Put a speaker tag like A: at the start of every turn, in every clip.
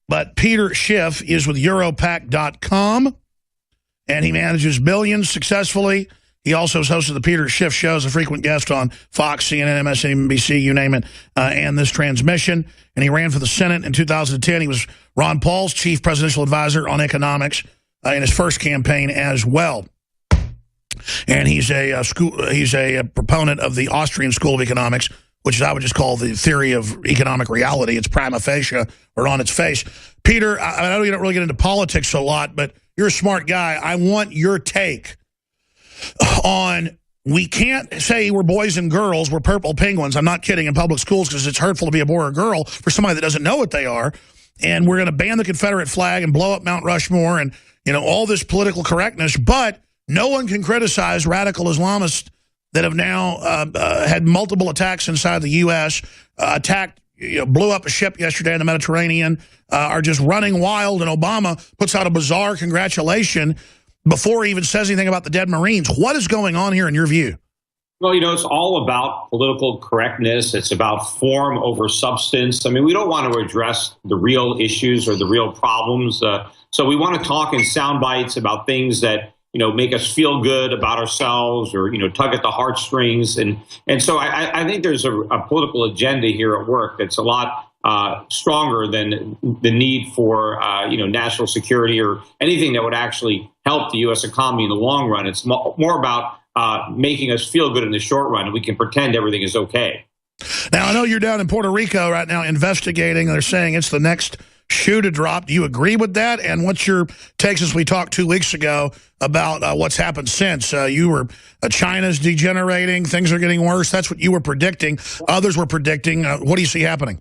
A: But Peter Schiff is with Europac.com, and he manages billions successfully. He also has hosted the Peter Schiff Show as a frequent guest on Fox, CNN, MSNBC, you name it, and this transmission. And he ran for the Senate in 2010. He was Ron Paul's chief presidential advisor on economics in his first campaign as well. And he's a proponent of the Austrian School of Economics, which I would just call the theory of economic reality. It's prima facie or on its face. Peter, I know you don't really get into politics a lot, but you're a smart guy. I want your take on, we can't say we're boys and girls, we're purple penguins. I'm not kidding, in public schools, because it's hurtful to be a boy or a girl for somebody that doesn't know what they are. And we're going to ban the Confederate flag and blow up Mount Rushmore and, you know, all this political correctness. But no one can criticize radical Islamists that have now had multiple attacks inside the U.S., blew up a ship yesterday in the Mediterranean, are just running wild, and Obama puts out a bizarre congratulation before he even says anything about the dead Marines. What is going on here in your view?
B: Well, you know, it's all about political correctness. It's about form over substance. I mean, we don't want to address the real issues or the real problems. So we want to talk in sound bites about things that, you know, make us feel good about ourselves or, you know, tug at the heartstrings. And so I think there's a political agenda here at work that's a lot stronger than the need for, national security or anything that would actually help the U.S. economy in the long run. It's more about making us feel good in the short run, and we can pretend everything is okay.
A: Now, I know you're down in Puerto Rico right now investigating. They're saying it's the next shoe to drop. Do you agree with that? And what's your take, since we talked 2 weeks ago about what's happened since? You were, China's degenerating, things are getting worse. That's what you were predicting. Others were predicting. What do you see happening?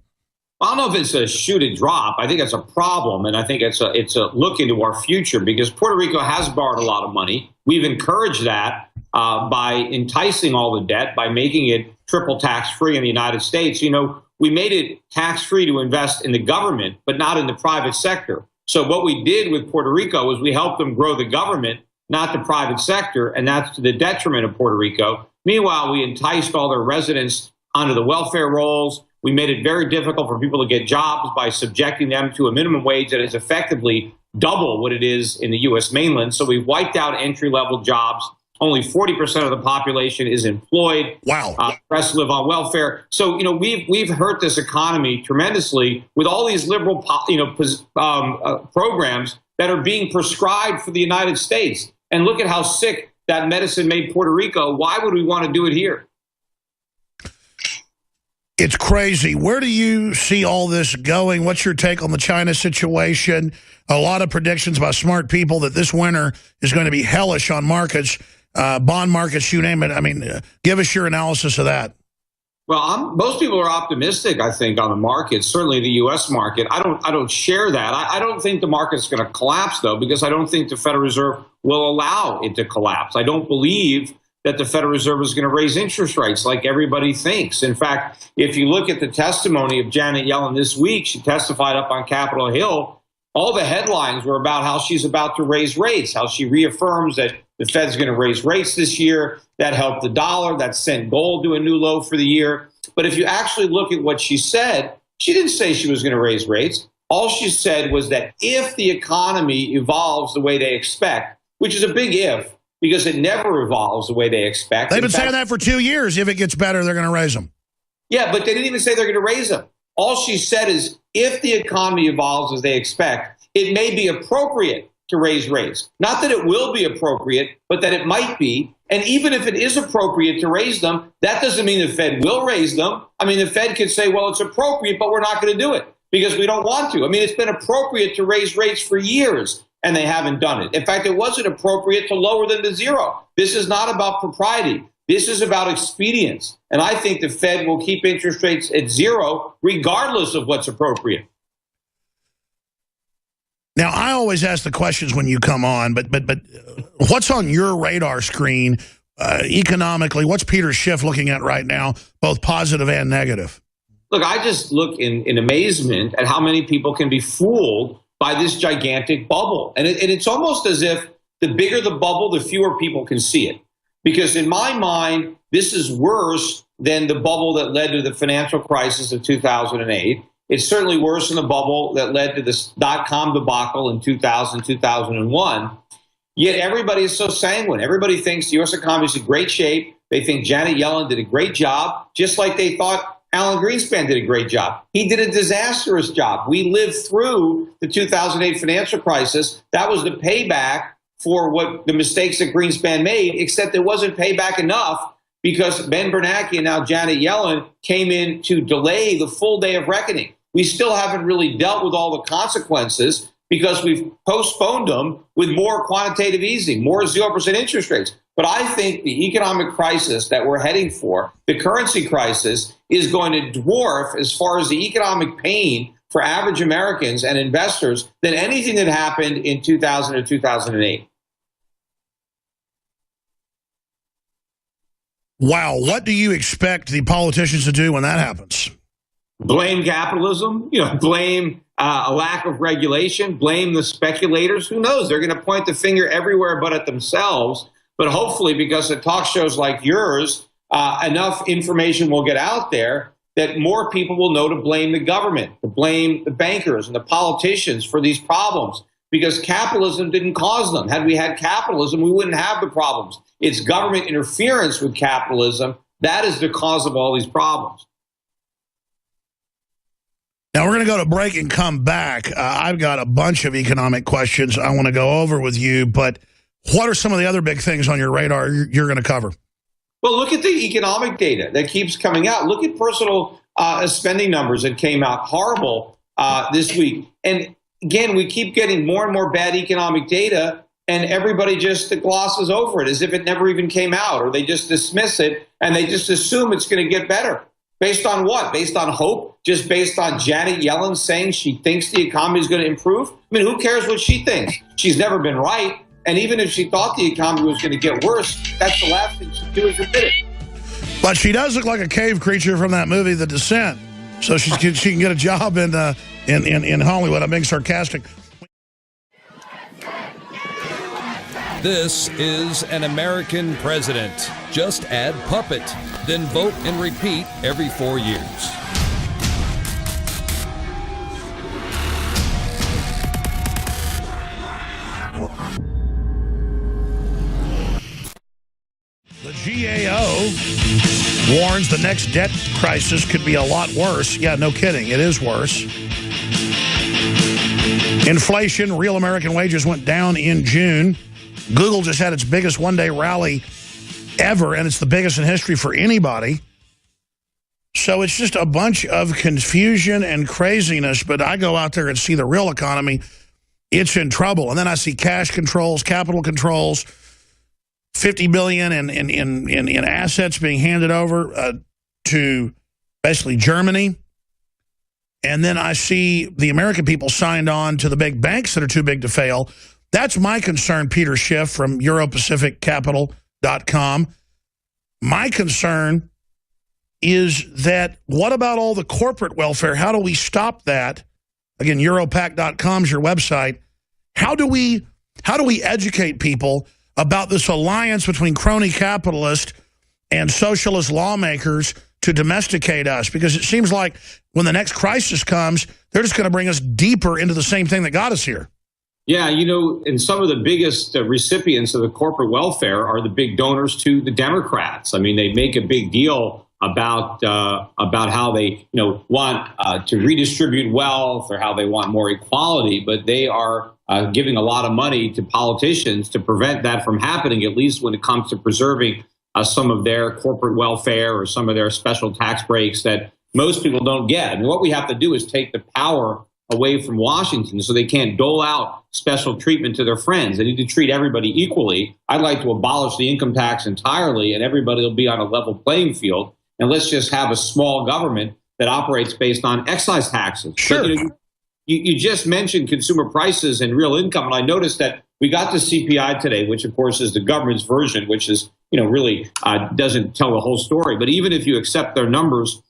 B: I don't know if it's a shoe to drop. I think it's a problem, and I think it's a look into our future, because Puerto Rico has borrowed a lot of money. We've encouraged that by enticing all the debt, by making it triple tax-free in the United States. You know, we made it tax-free to invest in the government, but not in the private sector. So what we did with Puerto Rico was we helped them grow the government, not the private sector, and that's to the detriment of Puerto Rico. Meanwhile, we enticed all their residents onto the welfare rolls. We made it very difficult for people to get jobs by subjecting them to a minimum wage that is effectively double what it is in the U.S. mainland. So we've wiped out entry-level jobs. Only 40% of the population is employed.
A: Wow.
B: The rest live on welfare. So, you know, we've hurt this economy tremendously with all these liberal, programs that are being prescribed for the United States. And look at how sick that medicine made Puerto Rico. Why would we want to do it here?
A: It's crazy. Where do you see all this going? What's your take on the China situation? A lot of predictions by smart people that this winter is going to be hellish on markets, bond markets, you name it. I mean, give us your analysis of that.
B: Well, most people are optimistic, I think, on the market, certainly the U.S. market. I don't share that. I don't think the market's going to collapse, though, because I don't think the Federal Reserve will allow it to collapse. I don't believe that the Federal Reserve is going to raise interest rates like everybody thinks. In fact, if you look at the testimony of Janet Yellen this week, she testified up on Capitol Hill. All the headlines were about how she's about to raise rates, how she reaffirms that the Fed's going to raise rates this year. That helped the dollar. That sent gold to a new low for the year. But if you actually look at what she said, she didn't say she was going to raise rates. All she said was that if the economy evolves the way they expect, which is a big if, because it never evolves the way they expect.
A: They've been saying that for 2 years. If it gets better, they're going to raise them.
B: Yeah, but they didn't even say they're going to raise them. All she said is if the economy evolves as they expect, it may be appropriate to raise rates. Not that it will be appropriate, but that it might be. And even if it is appropriate to raise them, that doesn't mean the Fed will raise them. I mean, the Fed could say, well, it's appropriate, but we're not going to do it because we don't want to. I mean, it's been appropriate to raise rates for years, and they haven't done it. In fact, it wasn't appropriate to lower them to zero. This is not about propriety. This is about expedience. And I think the Fed will keep interest rates at zero regardless of what's appropriate.
A: Now, I always ask the questions when you come on, but what's on your radar screen economically? What's Peter Schiff looking at right now, both positive and negative?
B: Look, I just look in amazement at how many people can be fooled by this gigantic bubble. And it's almost as if the bigger the bubble, the fewer people can see it. Because in my mind, this is worse than the bubble that led to the financial crisis of 2008. It's certainly worse than the bubble that led to this dot-com debacle in 2000, 2001. Yet everybody is so sanguine. Everybody thinks the U.S. economy is in great shape. They think Janet Yellen did a great job, just like they thought Alan Greenspan did a great job. He did a disastrous job. We lived through the 2008 financial crisis. That was the payback for what the mistakes that Greenspan made, except it wasn't payback enough because Ben Bernanke and now Janet Yellen came in to delay the full day of reckoning. We still haven't really dealt with all the consequences because we've postponed them with more quantitative easing, more 0% interest rates. But I think the economic crisis that we're heading for, the currency crisis, is going to dwarf, as far as the economic pain for average Americans and investors, than anything that happened in 2000 or 2008.
A: Wow. What do you expect the politicians to do when that happens?
B: Blame capitalism, blame a lack of regulation, blame the speculators. Who knows? They're going to point the finger everywhere but at themselves. But hopefully, because of talk shows like yours, enough information will get out there that more people will know to blame the government, to blame the bankers and the politicians for these problems, because capitalism didn't cause them. Had we had capitalism, we wouldn't have the problems. It's government interference with capitalism that is the cause of all these problems.
A: Now, we're going to go to break and come back. I've got a bunch of economic questions I want to go over with you, but what are some of the other big things on your radar you're going to cover?
B: Well, look at the economic data that keeps coming out. Look at personal spending numbers that came out horrible this week. And again, we keep getting more and more bad economic data, and everybody just glosses over it as if it never even came out, or they just dismiss it, and they just assume it's going to get better. Based on what? Based on hope? Just based on Janet Yellen saying she thinks the economy is going to improve? I mean, who cares what she thinks? She's never been right. And even if she thought the economy was going to get worse, that's the last thing she'd do is admit it.
A: But she does look like a cave creature from that movie, The Descent. So she can get a job in Hollywood. I'm being sarcastic.
C: This is An American President. Just add puppet, then vote and repeat every 4 years.
A: The GAO warns the next debt crisis could be a lot worse. Yeah, no kidding. It is worse. Inflation, real American wages went down in June. Google just had its biggest one-day rally ever, and it's the biggest in history for anybody. So it's just a bunch of confusion and craziness, but I go out there and see the real economy. It's in trouble. And then I see cash controls, capital controls, $50 billion in assets being handed over to basically Germany. And then I see the American people signed on to the big banks that are too big to fail. That's my concern, Peter Schiff from EuroPacificCapital.com. My concern is that what about all the corporate welfare? How do we stop that? Again, Europac.com is your website. How do we educate people about this alliance between crony capitalists and socialist lawmakers to domesticate us? Because it seems like when the next crisis comes, they're just going to bring us deeper into the same thing that got us here.
B: Yeah, and some of the biggest recipients of the corporate welfare are the big donors to the Democrats. I mean, they make a big deal about how they want to redistribute wealth or how they want more equality, but they are giving a lot of money to politicians to prevent that from happening, at least when it comes to preserving some of their corporate welfare or some of their special tax breaks that most people don't get. I mean, what we have to do is take the power away from Washington so they can't dole out special treatment to their friends. They need to treat everybody equally. I'd like to abolish the income tax entirely and everybody will be on a level playing field. And let's just have a small government that operates based on excise taxes.
A: Sure.
B: But, you just mentioned consumer prices and real income. And I noticed that we got the CPI today, which of course is the government's version, which is, really doesn't tell the whole story. But even if you accept their numbers,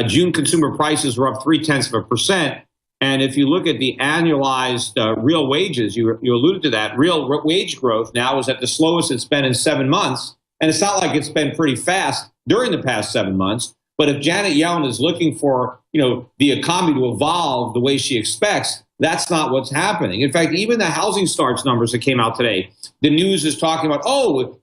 B: June consumer prices were up 0.3%. And if you look at the annualized real wages, you alluded to that, real wage growth now is at the slowest it's been in 7 months. And it's not like it's been pretty fast during the past 7 months, But if Janet Yellen is looking for, the economy to evolve the way she expects, that's not what's happening. In fact, even the housing starts numbers that came out today, the news is talking about,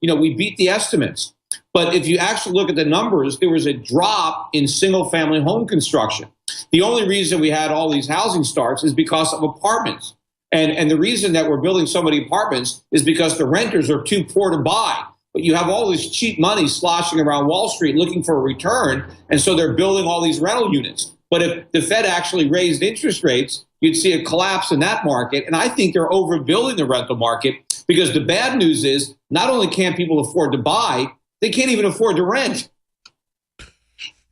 B: we beat the estimates. But if you actually look at the numbers, there was a drop in single-family home construction. The only reason we had all these housing starts is because of apartments. And the reason that we're building so many apartments is because the renters are too poor to buy. But you have all this cheap money sloshing around Wall Street looking for a return, and so they're building all these rental units. But if the Fed actually raised interest rates, you'd see a collapse in that market. And I think they're overbuilding the rental market, because the bad news is not only can't people afford to buy, they can't even afford to rent.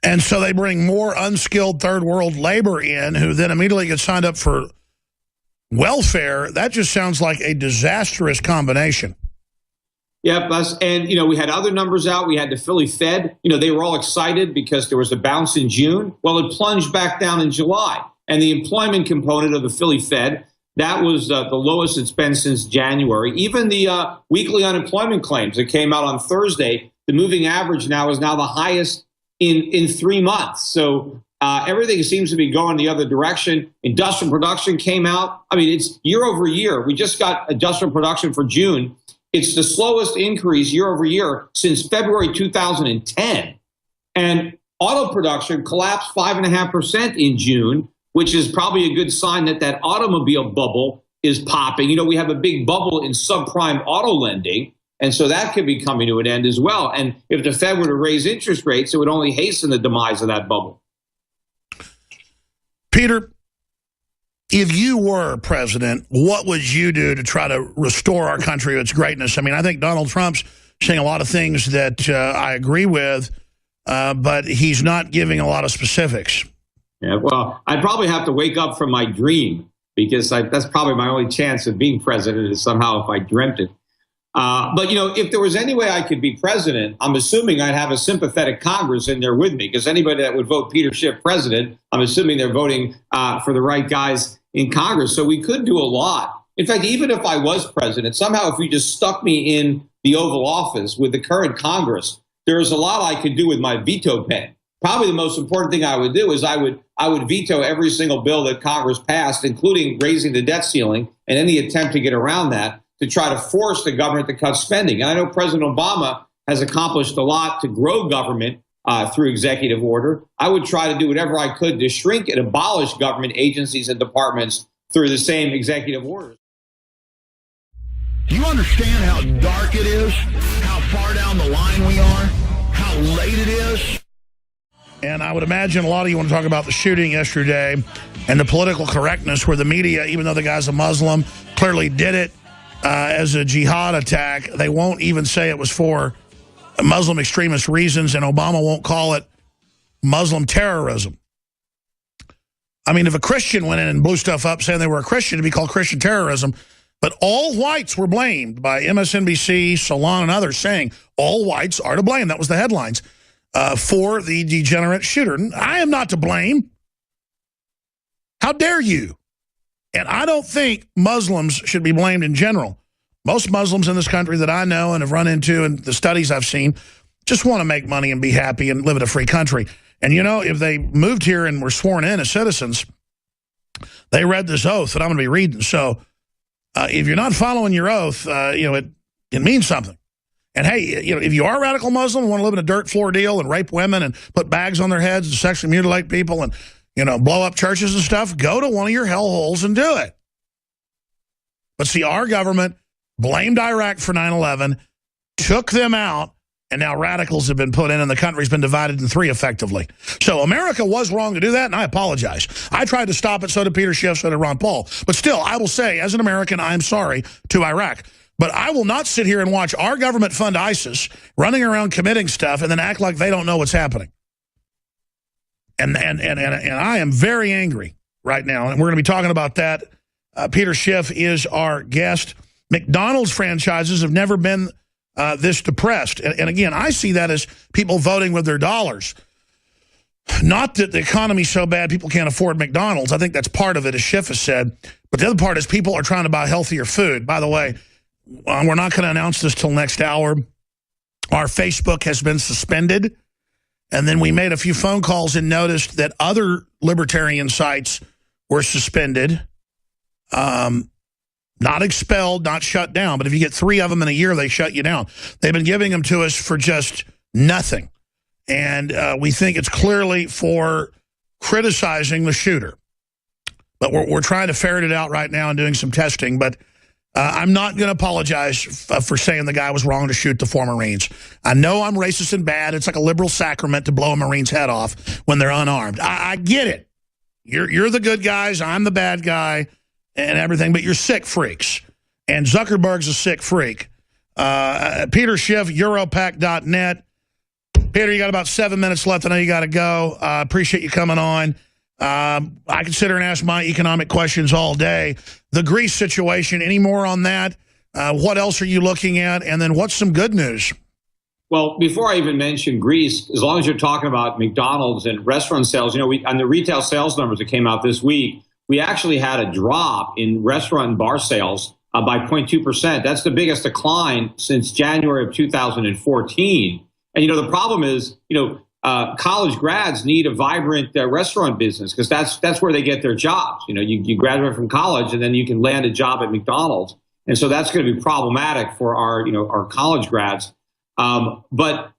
A: And so they bring more unskilled third world labor in, who then immediately get signed up for welfare. That just sounds like a disastrous combination.
B: Yep, and we had other numbers out. We had the Philly Fed. They were all excited because there was a bounce in June. Well, it plunged back down in July. And the employment component of the Philly Fed, that was the lowest it's been since January. Even the weekly unemployment claims that came out on Thursday, the moving average now is the highest in 3 months. So everything seems to be going the other direction. Industrial production came out. I mean, it's year over year. We just got industrial production for June. It's the slowest increase year over year since February 2010. And auto production collapsed 5.5% in June, which is probably a good sign that automobile bubble is popping. We have a big bubble in subprime auto lending, and so that could be coming to an end as well. And if the Fed were to raise interest rates, it would only hasten the demise of that bubble.
A: Peter, if you were president, what would you do to try to restore our country to its greatness? I mean, I think Donald Trump's saying a lot of things that I agree with, but he's not giving a lot of specifics.
B: Yeah, well, I'd probably have to wake up from my dream, because that's probably my only chance of being president, is somehow if I dreamt it. But, if there was any way I could be president, I'm assuming I'd have a sympathetic Congress in there with me, because anybody that would vote Peter Schiff president, I'm assuming they're voting for the right guys in Congress. So we could do a lot. In fact, even if I was president, somehow if you just stuck me in the Oval Office with the current Congress, there is a lot I could do with my veto pen. Probably the most important thing I would do is I would veto every single bill that Congress passed, including raising the debt ceiling and any attempt to get around that, to try to force the government to cut spending. And I know President Obama has accomplished a lot to grow government through executive order. I would try to do whatever I could to shrink and abolish government agencies and departments through the same executive orders.
D: Do you understand how dark it is? How far down the line we are? How late it is?
A: And I would imagine a lot of you want to talk about the shooting yesterday and the political correctness, where the media, even though the guy's a Muslim, clearly did it as a jihad attack. They won't even say it was for Muslim extremist reasons, and Obama won't call it Muslim terrorism. I mean, if a Christian went in and blew stuff up saying they were a Christian, it'd be called Christian terrorism. But all whites were blamed by MSNBC, Salon, and others, saying all whites are to blame. That was the headlines for the degenerate shooter. I am not to blame. How dare you? And I don't think Muslims should be blamed in general. Most Muslims in this country that I know and have run into, and the studies I've seen, just want to make money and be happy and live in a free country. And, if they moved here and were sworn in as citizens, they read this oath that I'm going to be reading. So if you're not following your oath, it means something. And, hey, if you are a radical Muslim and want to live in a dirt floor deal and rape women and put bags on their heads and sexually mutilate people and, blow up churches and stuff, go to one of your hellholes and do it. But see, our government blamed Iraq for 9/11, took them out, and now radicals have been put in, and the country's been divided in three effectively. So America was wrong to do that, and I apologize. I tried to stop it, so did Peter Schiff, so did Ron Paul. But still, I will say, as an American, I'm sorry to Iraq. But I will not sit here and watch our government fund ISIS running around committing stuff and then act like they don't know what's happening. And I am very angry right now, and we're going to be talking about that. Peter Schiff is our guest. McDonald's franchises have never been this depressed. And again, I see that as people voting with their dollars. Not that the economy's so bad people can't afford McDonald's. I think that's part of it, as Schiff has said. But the other part is people are trying to buy healthier food. By the way, we're not going to announce this till next hour. Our Facebook has been suspended. And then we made a few phone calls and noticed that other libertarian sites were suspended, not expelled, not shut down. But if you get 3 of them in a year, they shut you down. They've been giving them to us for just nothing. And we think it's clearly for criticizing the shooter. But we're trying to ferret it out right now and doing some testing. But I'm not going to apologize for saying the guy was wrong to shoot the 4 Marines. I know I'm racist and bad. It's like a liberal sacrament to blow a Marine's head off when they're unarmed. I get it. You're the good guys. I'm the bad guy and everything. But you're sick freaks. And Zuckerberg's a sick freak. Peter Schiff, Europac.net. Peter, you got about 7 minutes left. I know you got to go. Appreciate you coming on. I can sit here and ask my economic questions all day. The Greece situation, any more on that? What else are you looking at? And then what's some good news?
B: Well, before I even mention Greece, as long as you're talking about McDonald's and restaurant sales, on the retail sales numbers that came out this week, we actually had a drop in restaurant and bar sales by 0.2%. That's the biggest decline since January of 2014. And, the problem is, college grads need a vibrant restaurant business because that's where they get their jobs. You graduate from college and then you can land a job at McDonald's. And so that's going to be problematic for our college grads. But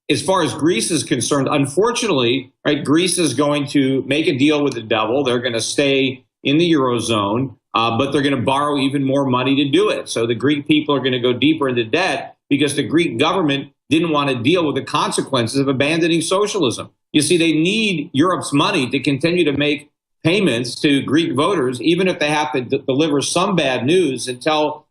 B: as far as Greece is concerned, unfortunately, right, Greece is going to make a deal with the devil. They're going to stay in the Eurozone, but they're going to borrow even more money to do it. So the Greek people are going to go deeper into debt because the Greek government didn't want to deal with the consequences of abandoning socialism. You see, they need Europe's money to continue to make payments to Greek voters, even if they have to deliver some bad news and tell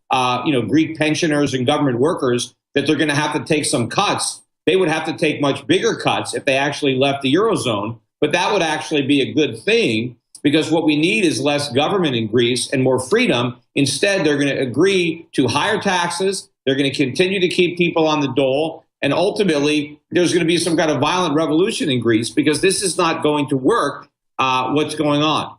B: Greek pensioners and government workers that they're going to have to take some cuts. They would have to take much bigger cuts if they actually left the Eurozone. But that would actually be a good thing because what we need is less government in Greece and more freedom. Instead, they're going to agree to higher taxes. They're going to continue to keep people on the dole. And ultimately, there's going to be some kind of violent revolution in Greece because this is not going to work, what's going on.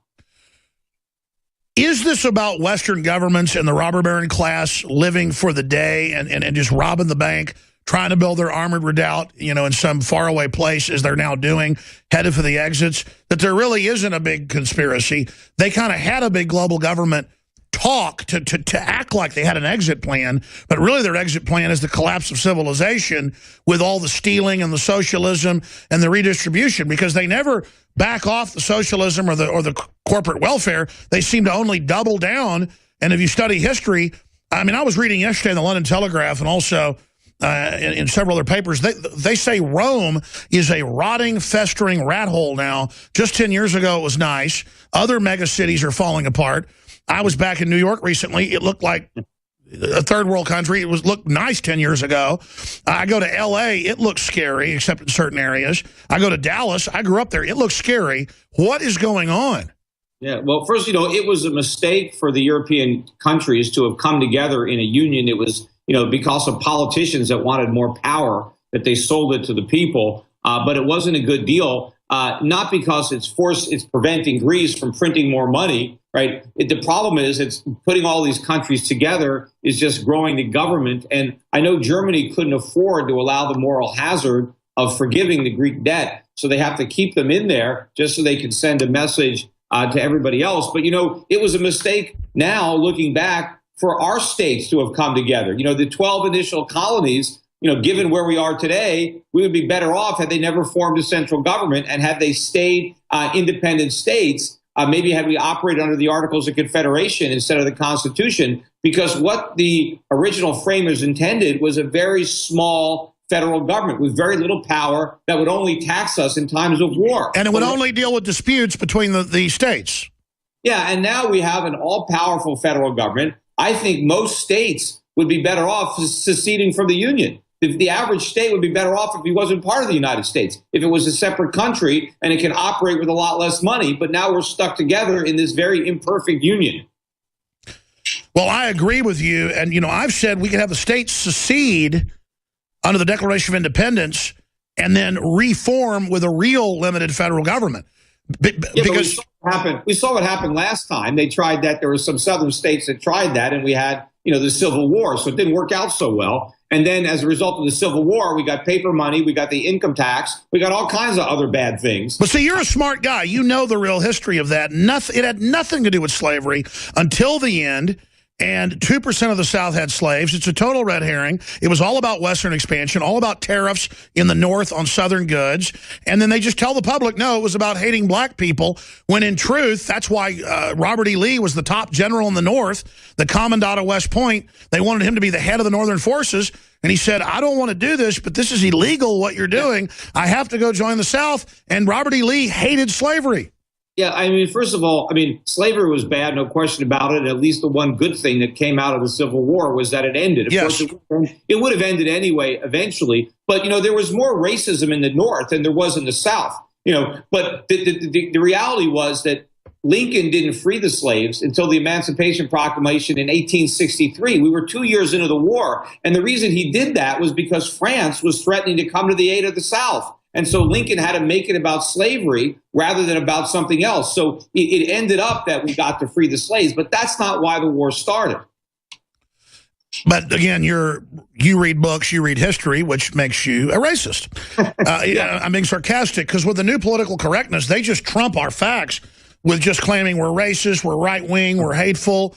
A: Is this about Western governments and the robber baron class living for the day and just robbing the bank, trying to build their armored redoubt, in some faraway place as they're now doing, headed for the exits, that there really isn't a big conspiracy? They kind of had a big global government talk to act like they had an exit plan, but really their exit plan is the collapse of civilization with all the stealing and the socialism and the redistribution, because they never back off the socialism or the corporate welfare. They seem to only double down. And if you study history, I was reading yesterday in the London Telegraph and also in several other papers, they say Rome is a rotting, festering rat hole now. Just 10 years ago, it was nice. Other mega cities are falling apart. I was back in New York recently. It looked like a third world country. It looked nice 10 years ago. I go to L.A. It looks scary, except in certain areas. I go to Dallas. I grew up there. It looks scary. What is going on?
B: Yeah, well, first, it was a mistake for the European countries to have come together in a union. It was, because of politicians that wanted more power, that they sold it to the people. But it wasn't a good deal, not because it's preventing Greece from printing more money. Right. The problem is it's putting all these countries together is just growing the government. And I know Germany couldn't afford to allow the moral hazard of forgiving the Greek debt. So they have to keep them in there just so they can send a message to everybody else. But, it was a mistake now looking back for our states to have come together. The 12 initial colonies, given where we are today, we would be better off had they never formed a central government and had they stayed independent states. Maybe had we operated under the Articles of Confederation instead of the Constitution, because what the original framers intended was a very small federal government with very little power that would only tax us in times of war.
A: And it would only deal with disputes between the states.
B: Yeah, and now we have an all-powerful federal government. I think most states would be better off seceding from the Union. The average state would be better off if he wasn't part of the United States, if it was a separate country and it can operate with a lot less money. But now we're stuck together in this very imperfect union.
A: Well, I agree with you. And, I've said we could have the states secede under the Declaration of Independence and then reform with a real limited federal government. Because
B: we saw what happened last time. They tried that. There were some southern states that tried that, and we had, the Civil War. So it didn't work out so well. And then as a result of the Civil War, we got paper money, we got the income tax, we got all kinds of other bad things.
A: But see, you're a smart guy. You know the real history of that. It had nothing to do with slavery until the end. And 2% of the South had slaves. It's a total red herring. It was all about Western expansion, all about tariffs in the North on Southern goods. And then they just tell the public, no, it was about hating black people, when in truth, that's why Robert E. Lee was the top general in the North, the commandant of West Point. They wanted him to be the head of the Northern forces. And he said, I don't want to do this, but this is illegal what you're doing. I have to go join the South. And Robert E. Lee hated slavery.
B: Yeah, I mean, first of all, I mean, slavery was bad, no question about it. At least the one good thing that came out of the Civil War was that it ended. Of course, it would have ended anyway, eventually. But, you know, there was more racism in the North than there was in the South. You know, but the reality was that Lincoln didn't free the slaves until the Emancipation Proclamation in 1863. We were 2 years into the war. And the reason he did that was because France was threatening to come to the aid of the South. And so Lincoln had to make it about slavery rather than about something else. So it ended up that we got to free the slaves, but that's not why the war started.
A: But again, you read books, you read history, which makes you a racist. Yeah, I'm being sarcastic, because with the new political correctness, they just trump our facts with just claiming we're racist, we're right-wing, we're hateful.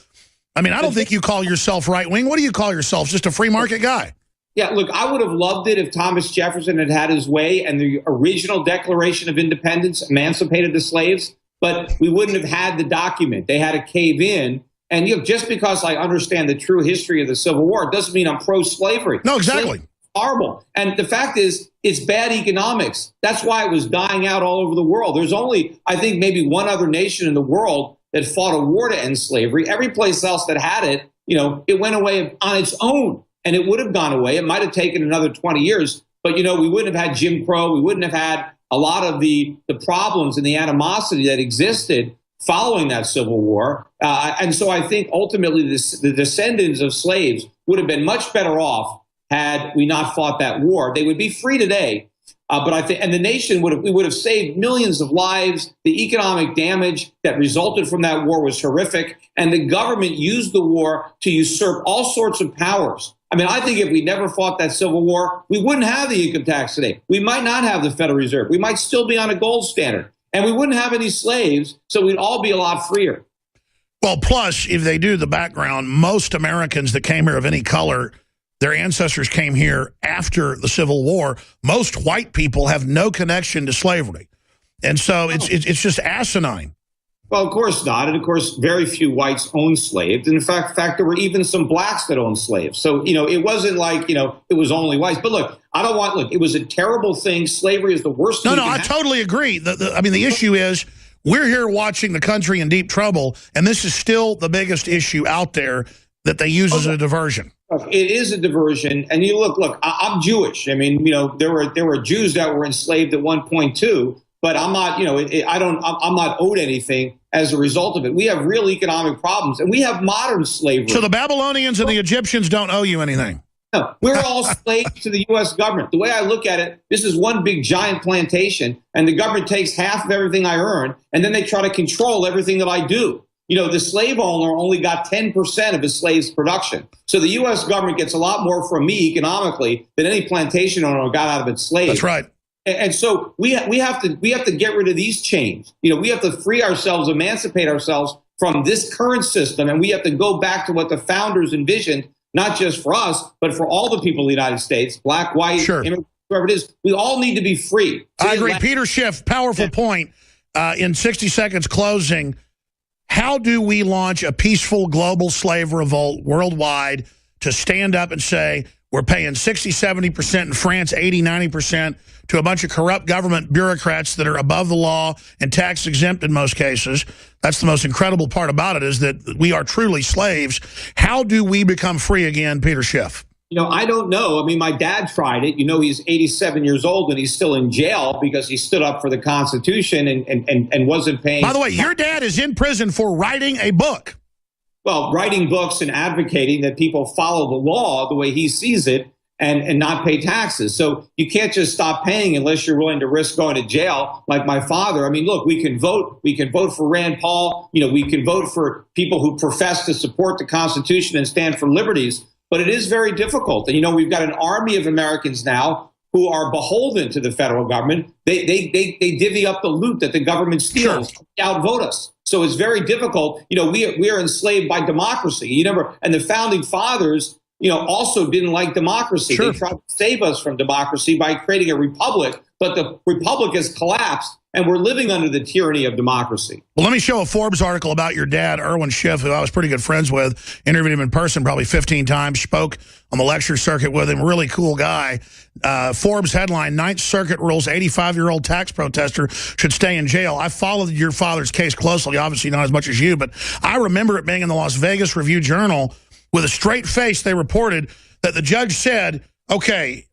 A: I mean, I don't think you call yourself right-wing. What do you call yourself? Just a free market guy?
B: Yeah, look, I would have loved it if Thomas Jefferson had had his way and the original Declaration of Independence emancipated the slaves, but we wouldn't have had the document. They had to cave in. And you know, just because I understand the true history of the Civil War doesn't mean I'm pro-slavery.
A: No, exactly.
B: Slavery is horrible. And the fact is, it's bad economics. That's why it was dying out all over the world. There's only, I think, maybe one other nation in the world that fought a war to end slavery. Every place else that had it, you know, it went away on its own. And it would have gone away. It might have taken another 20 years. But, you know, we wouldn't have had Jim Crow. We wouldn't have had a lot of the problems and the animosity that existed following that Civil War. And so I think ultimately the descendants of slaves would have been much better off had we not fought that war. They would be free today. But I think, and the nation we would have saved millions of lives. The economic damage that resulted from that war was horrific. And the government used the war to usurp all sorts of powers. I mean, I think if we never fought that Civil War, we wouldn't have the income tax today. We might not have the Federal Reserve. We might still be on a gold standard. And we wouldn't have any slaves, so we'd all be a lot freer.
A: Well, plus, if they do the background, most Americans that came here of any color, their ancestors came here after the Civil War. Most white people have no connection to slavery. And so it's just asinine.
B: Well, of course not. And of course, very few whites owned slaves. And in fact, there were even some blacks that owned slaves. So, you know, it wasn't like, you know, it was only whites. But look, it was a terrible thing. Slavery is the worst thing.
A: No, I totally agree. I mean, the issue is we're here watching the country in deep trouble. And this is still the biggest issue out there that they use as a diversion.
B: It is a diversion. And you look, I'm Jewish. I mean, you know, there were Jews that were enslaved at one point, too. But I'm not, you know, I'm not owed anything as a result of it. We have real economic problems, and we have modern slavery.
A: So the Babylonians and the Egyptians don't owe you anything?
B: No, we're all slaves to the U.S. government. The way I look at it, this is one big giant plantation, and the government takes half of everything I earn, and then they try to control everything that I do. You know, the slave owner only got 10% of his slave's production. So the U.S. government gets a lot more from me economically than any plantation owner got out of its slaves.
A: That's right.
B: And so we have to get rid of these chains. You know, we have to free ourselves, emancipate ourselves from this current system, and we have to go back to what the founders envisioned, not just for us, but for all the people in the United States, black, white, immigrants, whoever it is. We all need to be free.
A: I agree. Peter Schiff, powerful point. In 60 seconds closing, how do we launch a peaceful global slave revolt worldwide to stand up and say, we're paying 60, 70% in France, 80, 90% to a bunch of corrupt government bureaucrats that are above the law and tax exempt in most cases. That's the most incredible part about it, is that we are truly slaves. How do we become free again, Peter Schiff?
B: You know, I don't know. I mean, my dad tried it. You know, he's 87 years old and he's still in jail because he stood up for the Constitution and wasn't paying.
A: By the way, your dad is in prison for writing a book.
B: Well, writing books and advocating that people follow the law the way he sees it and not pay taxes. So you can't just stop paying unless you're willing to risk going to jail like my father. I mean, look, we can vote. We can vote for Rand Paul. You know, we can vote for people who profess to support the Constitution and stand for liberties. but it is very difficult. And, you know, we've got an army of Americans now who are beholden to the federal government. They divvy up the loot that the government steals, outvote us. So it's very difficult. You know, we are enslaved by democracy. You never, and the founding fathers, you know, also didn't like democracy. They tried to save us from democracy by creating a republic, but the republic has collapsed, and we're living under the tyranny of democracy.
A: Well, let me show a Forbes article about your dad, Erwin Schiff, who I was pretty good friends with, interviewed him in person probably 15 times, spoke on the lecture circuit with him, really cool guy. Forbes headline, Ninth Circuit rules 85-year-old tax protester should stay in jail. I followed your father's case closely, obviously not as much as you, but I remember it being in the Las Vegas Review-Journal. With a straight face, they reported that the judge said, okay,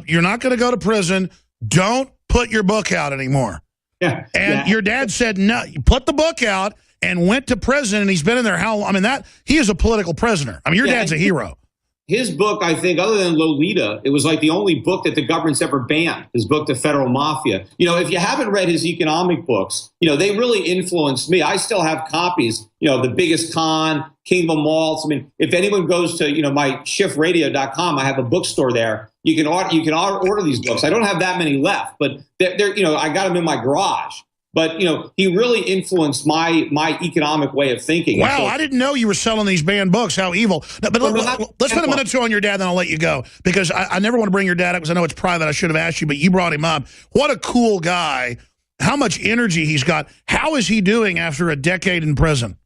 A: you're not going to go to prison. Don't put your book out anymore. And your dad said, no, you put the book out and went to prison, and he's been in there how long? I mean, he is a political prisoner. I mean, your dad's a hero.
B: His book, I think, other than Lolita, it was like the only book that the government's ever banned, his book, The Federal Mafia. You know, if you haven't read his economic books, you know, they really influenced me. I still have copies, you know, The Biggest Con, Kingdom of Malts. I mean, if anyone goes to, you know, my schiffradio.com, I have a bookstore there. You can order these books. I don't have that many left, but they're you know, I got them in my garage. But, you know, he really influenced my economic way of thinking.
A: Wow, so, I didn't know you were selling these banned books. How evil. No, but let's spend a minute or two on your dad, then I'll let you go. Because I never want to bring your dad up because I know it's private. I should have asked you, but you brought him up. What a cool guy. How much energy he's got. How is he doing after a decade in prison?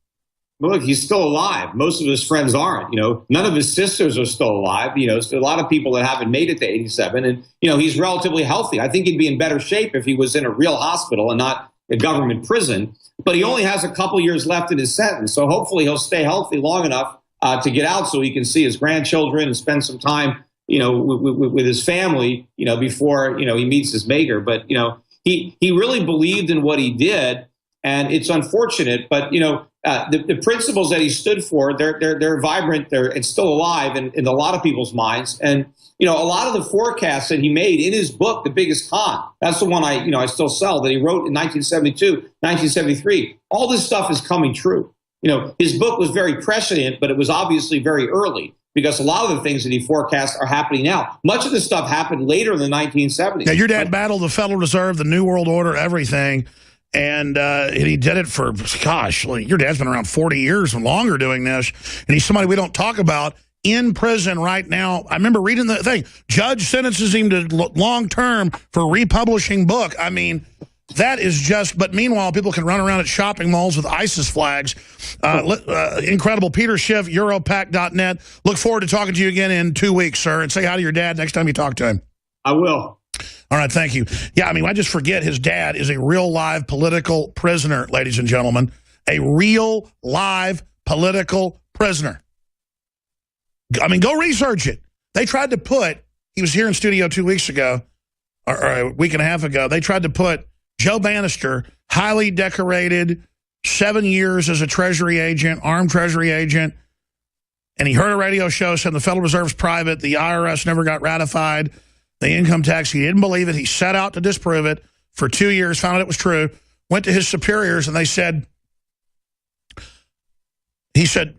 B: Well, look, he's still alive. Most of his friends aren't. You know, none of his sisters are still alive. You know, so a lot of people that haven't made it to 87. And, you know, he's relatively healthy. I think he'd be in better shape if he was in a real hospital and not a government prison, but he only has a couple years left in his sentence. So hopefully he'll stay healthy long enough to get out so he can see his grandchildren and spend some time, you know, with his family, you know, before, you know, he meets his maker. But, you know, he really believed in what he did, and it's unfortunate, but, you know, the principles that he stood for, they're vibrant, it's still alive in a lot of people's minds. And, you know, a lot of the forecasts that he made in his book, The Biggest Con, that's the one I still sell, that he wrote in 1972, 1973. All this stuff is coming true. You know, his book was very prescient, but it was obviously very early because a lot of the things that he forecast are happening now. Much of the stuff happened later in the 1970s.
A: Yeah, your dad battled the Federal Reserve, the New World Order, everything. And he did it for, gosh, your dad's been around 40 years and longer doing this. And he's somebody we don't talk about in prison right now. I remember reading the thing. Judge sentences him to long term for republishing book. I mean, that is just, but meanwhile, people can run around at shopping malls with ISIS flags. Incredible. Peter Schiff, Europac.net. Look forward to talking to you again in 2 weeks, sir. And say hi to your dad next time you talk to him.
B: I will.
A: All right, thank you. Yeah, I mean, I just forget his dad is a real live political prisoner, ladies and gentlemen. A real live political prisoner. I mean, go research it. They tried to put, he was here in studio 2 weeks ago, or a week and a half ago, they tried to put Joe Bannister, highly decorated, 7 years as a Treasury agent, armed Treasury agent, and he heard a radio show saying the Federal Reserve's private, the IRS never got ratified, the income tax, he didn't believe it. He set out to disprove it for 2 years, found out it was true, went to his superiors, and they said, he said,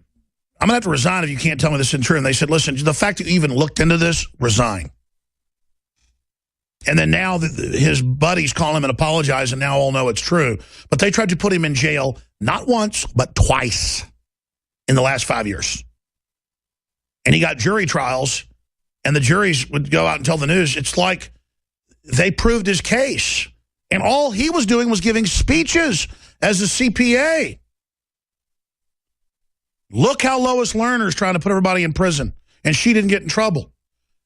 A: I'm going to have to resign if you can't tell me this isn't true. And they said, listen, the fact that you even looked into this, resign. And then now his buddies call him and apologize, and now all know it's true. But they tried to put him in jail not once, but twice in the last 5 years. And he got jury trials, and the juries would go out and tell the news, it's like they proved his case. And all he was doing was giving speeches as a CPA. Look how Lois Lerner's trying to put everybody in prison, and she didn't get in trouble.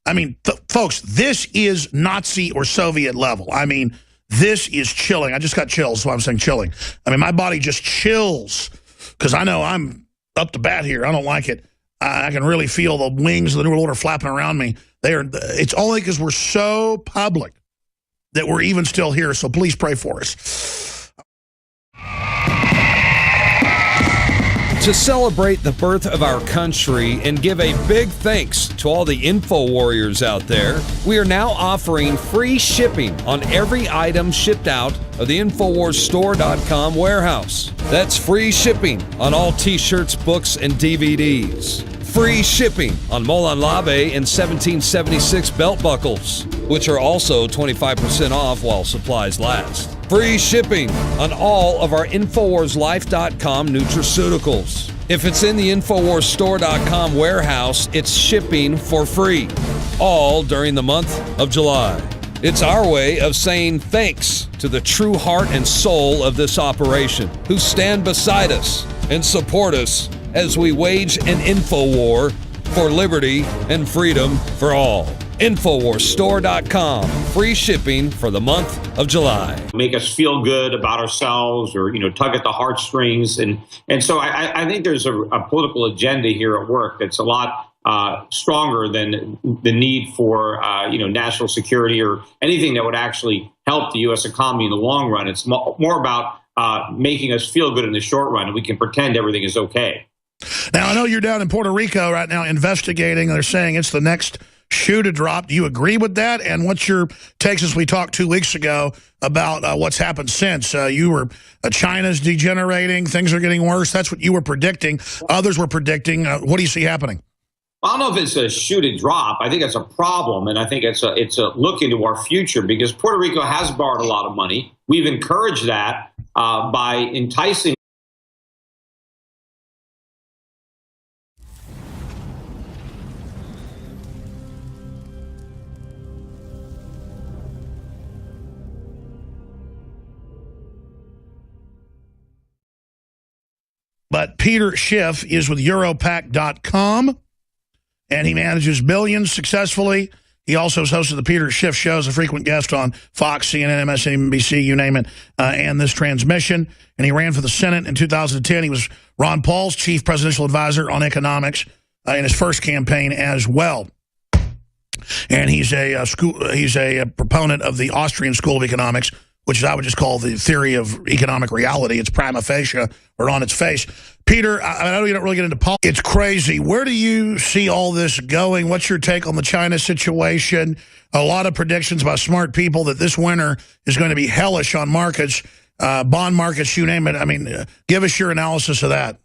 A: I mean, folks, this is Nazi or Soviet level. I mean, this is chilling. I just got chills, so I'm saying chilling. I mean, my body just chills because I know I'm up to bat here. I don't like it. I can really feel the wings of the New World Order flapping around me. It's only because we're so public that we're even still here, so please pray for us.
C: To celebrate the birth of our country and give a big thanks to all the info warriors out there, we are now offering free shipping on every item shipped out of the InfoWarsStore.com warehouse. That's free shipping on all t-shirts, books, and DVDs. Free shipping on Molon Labe and 1776 belt buckles, which are also 25% off while supplies last. Free shipping on all of our InfoWarsLife.com nutraceuticals. If it's in the InfoWarsStore.com warehouse, it's shipping for free, all during the month of July. It's our way of saying thanks to the true heart and soul of this operation, who stand beside us and support us as we wage an info war for liberty and freedom for all. InfoWarsStore.com. Free shipping for the month of July.
B: Make us feel good about ourselves, or tug at the heartstrings, and so I think there's a political agenda here at work that's a lot stronger than the need for national security or anything that would actually help the U.S. economy in the long run. It's more about making us feel good in the short run, and we can pretend everything is okay.
A: Now, I know you're down in Puerto Rico right now investigating. They're saying it's the next shoe to drop. Do you agree with that? And what's your take, since we talked 2 weeks ago about what's happened since? You were, China's degenerating, things are getting worse. That's what you were predicting. Others were predicting. What do you see happening?
B: I don't know if it's a shoe to drop. I think it's a problem, and I think it's a look into our future, because Puerto Rico has borrowed a lot of money. We've encouraged that by enticing.
A: But Peter Schiff is with Europac.com, and he manages billions successfully. He also has hosted the Peter Schiff Show as a frequent guest on Fox, CNN, MSNBC, you name it, and this transmission. And he ran for the Senate in 2010. He was Ron Paul's chief presidential advisor on economics in his first campaign as well. And he's a proponent of the Austrian School of Economics, which I would just call the theory of economic reality. It's prima facie, or on its face. Peter, I know you don't really get into politics. It's crazy. Where do you see all this going? What's your take on the China situation? A lot of predictions by smart people that this winter is going to be hellish on markets, bond markets, you name it. I mean, give us your analysis of that.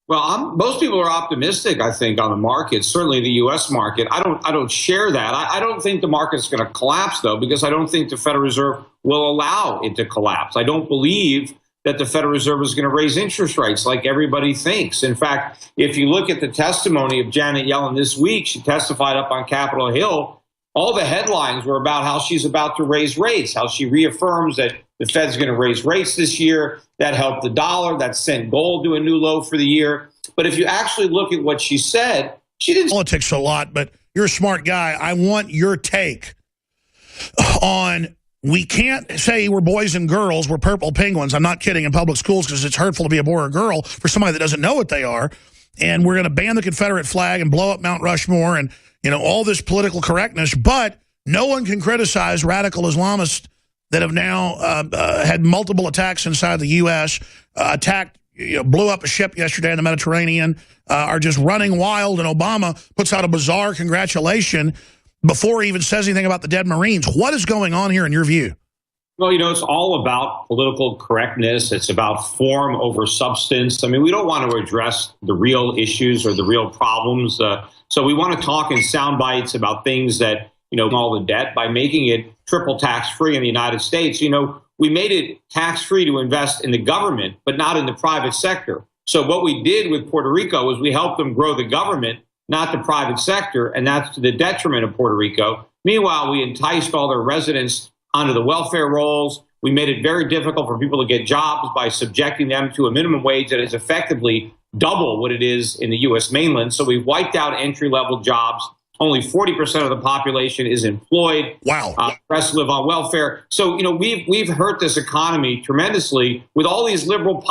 B: Well, most people are optimistic, I think, on the market, certainly the U.S. market. I don't share that. I don't think the market's going to collapse, though, because I don't think the Federal Reserve will allow it to collapse. I don't believe that the Federal Reserve is going to raise interest rates like everybody thinks. In fact, if you look at the testimony of Janet Yellen this week, she testified up on Capitol Hill. All the headlines were about how she's about to raise rates, how she reaffirms that the Fed's going to raise rates this year. That helped the dollar. That sent gold to a new low for the year. But if you actually look at what she said, she didn't.
A: Politics a lot, but you're a smart guy. I want your take on, we can't say we're boys and girls, we're purple penguins. I'm not kidding, in public schools, because it's hurtful to be a boy or a girl for somebody that doesn't know what they are. And we're going to ban the Confederate flag and blow up Mount Rushmore and, all this political correctness. But no one can criticize radical Islamists that have now had multiple attacks inside the U.S., blew up a ship yesterday in the Mediterranean, are just running wild, and Obama puts out a bizarre congratulation before he even says anything about the dead Marines. What is going on here in your view?
B: Well, it's all about political correctness. It's about form over substance. I mean, we don't want to address the real issues or the real problems. So we want to talk in sound bites about things that, all the debt by making it triple tax-free in the United States. We made it tax-free to invest in the government, but not in the private sector. So what we did with Puerto Rico is we helped them grow the government, not the private sector, and that's to the detriment of Puerto Rico. Meanwhile, we enticed all their residents onto the welfare rolls. We made it very difficult for people to get jobs by subjecting them to a minimum wage that is effectively double what it is in the U.S. mainland. So we wiped out entry-level jobs. Only 40% of the population is employed.
A: Wow.
B: The rest live on welfare. So, we've hurt this economy tremendously with all these liberal,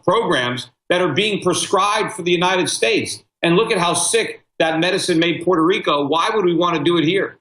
B: programs that are being prescribed for the United States. And look at how sick that medicine made Puerto Rico. Why would we want to do it here?